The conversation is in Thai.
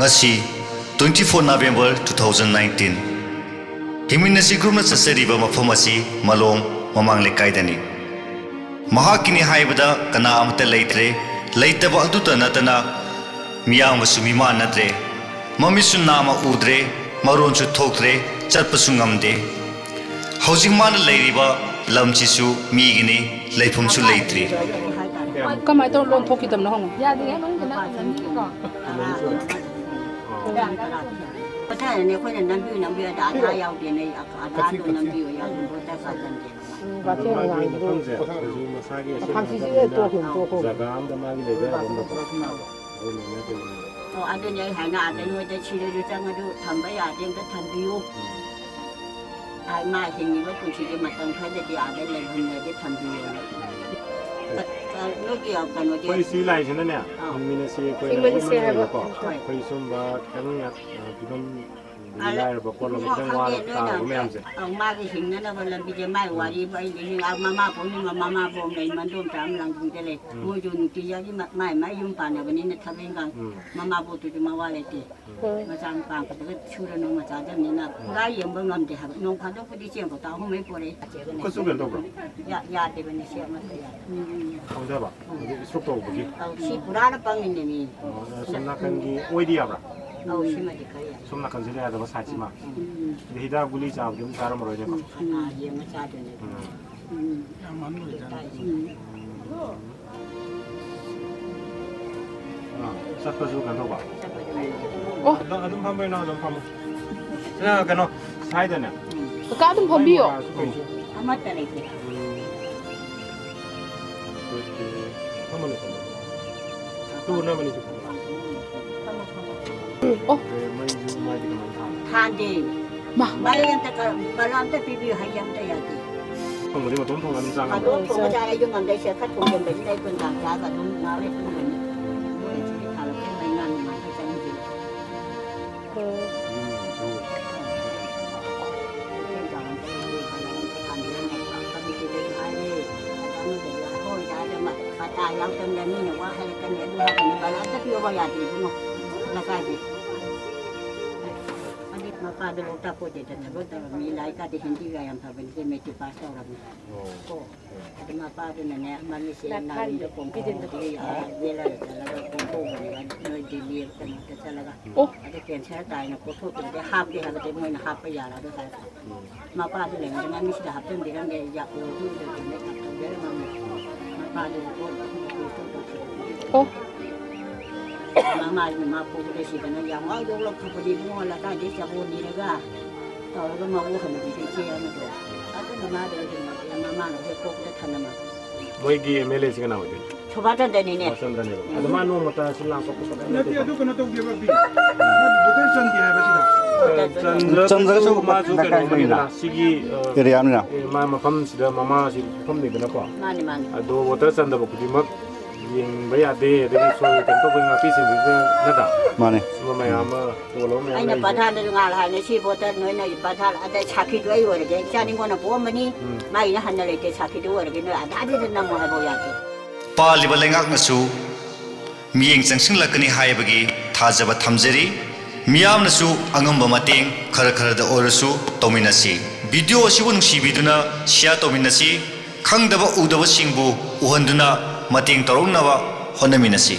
ngasi 24 November 2019 Himinasi grumna sasariba mafam asi malom mamang lekaidani mahakini haibada kana amta leitre leitaba aduta natana miyang masumima nadre mamisu nama udre maronchu thokre chatpasu ngamde housing man leiriba lamchisu migini leifumsu leitre kamai to lon thoki dam na hong ya deมันจะนั่งอย่างนี้ก่อนก็ใช่เนี่ยคนนั้นน้ำเบียร์ด่าท้ายาวเดียในอาคาด่าตัวน้ำเบียร์ยาวตัวแต่สัตว์จันเดีย ba ke na ngai do phang si si to hum to ko อ๋ออันนี้หายหน้าแต่หน่วยจะชี้เลยจังก็ดูทำไปอยากเดียงก็ทำบิวหายมาเห็นนี่ว่าคุณชี้จะมาตั้งค่ายจะอยากได้เลยคุณเนี่ยจะทำบิวแต่ลูกเกี่ยวกันว่าจะ कोई सी लाई छन ने मिने सी कोई कोई सुन बा कनु या बिदम लाई ब कोलो मिदन वा ता मेम से เอามาที่หินนั่นนะวันละปีจะไม่ว่าดีไปนี่เอามาผมนี่มาผมเลยมันร่วมตามหลังจริงจะเลยมูจุนที่ยาที่ไม่ยุ่งป่านเนี่ยวันนี้เนี่ยทำเองกันมาพูดถึงมาว่าเลยทีมาสร้างปางก็จะช่วยน้องมาจ้าจันนี่นะผู้ร้ายยังบังคับเด็กน้องพันธุ์ผู้ที่เชี่ยวก็ตาเขาไม่ปวดเลย ko su ben do bro ยาเด็กเป็นเชี่ยวมาเลย không da ba su to bu gi เอาชีผู้ร้ายปังนี่มี sum na kan gi oi dia bra เอาชีมาดีใคร sum na kan jile da ba sa chi ma hi da guli cha bu sa ram ro ne ko ขนาดยังมาจ้าจันนี่sa to su kan do ba โอ้ no adum pham bai no adum pham na kan no sai da ne ka dum phom bi yo อามาแต่ไหนที pham ne tu na mani su โอ้ mai ju mai di man tha ทานดี มา บาลยังแต่ก็บาลามแต่ปีให้ยังแต่ยาดี không có đi mà tốn không ăn răng ถ้าโดนผมจะได้ยุ่งกันได้เสียคัดผมเป็นไปได้เป็นต่างชาติกับนุ่งงาเล็กนุ่งเหมือนด้วยชีวิตทางเป็นไปงานมาให้ฉันดีเป็นการทำเรื่องนี้ก็มีที่ได้ให้ได้แล้วมันจะโอ้ยจะมาปะตายยังจำได้นี่เนี่ยว่าให้กันเนี่ยดูให้บาลามแต่พี่ว่าอยากดีเนาะแล้วก็ดีมาป้าดูตาโคตรจะทำรถแต่มีหลายการที่เห็นที่ใหญ่ยังทำเป็นที่ไม่จุดป้าเท่าไหร่ก็แต่มาป้าดูเนี่ยมันมีเสียงนานเดี๋ยวผมพี่ดินที่เวลาแต่ละเราผมโค้งเลยเลยดีเรียกันแต่ละก็ โอ้ อาจจะเปลี่ยนใช้ตายนะก็โทษเป็นได้ห้ามที่หาเป็นมวยนะห้ามไปยาแล้วด้วยมาป้าดูเลยมันมีสิทธิ์หับจนดีกันเลยอยากดูดูเลยไม่หับตรงนี้มาป้าดูก็ โอ้ มาพูดได้สิกันนะอย่างว่าโยกลงพอดีมั่วแล้วได้ที่จะพูดนี้แล้วก็ต่อแล้วก็มาพูดขนาดที่เชี่ยนะตัวถ้าต้องมาเดินมาเราจะพบได้ทันมา वही गी एमएलए से ना हो जाए ชาวบ้านท่านใดนี่เนี่ย मौसम रहने को अदमा नो मता सुला को को नती अदु कनो तो गेबा बि बोते चंदी है बसिदा चंद्र को मा जो के ना सिगी area na मा मफम सिदा ममा सि फम नि बना को มานี่มัน अदो वोटर चंद्र को कुदी मक यिंग बया दे दे सो तन तो बंगा पी सिन बि ना दा mane सुमा मया म तो लो ไอ้เนี่ยประธานได้งานอะไรในชีพโบตันน้อยในประธานอาจจะชักคิดด้วยว่าเดี๋ยวจะนี่คนน่ะพวกมันนี่ไม่นะหันอะไรจะชักคิดด้วยว่าเดี๋ยวอาจจะนำมาให้บ่อยาก paliba lengak nasu miyeng changsing lakani haibagi thajaba thamjari miyam nasu angamba mateng khara khara da orasu tominasi video asibu nungsibiduna share tominasi khangdaba udaba singbu uhanduna mateng torongnawa honaminasi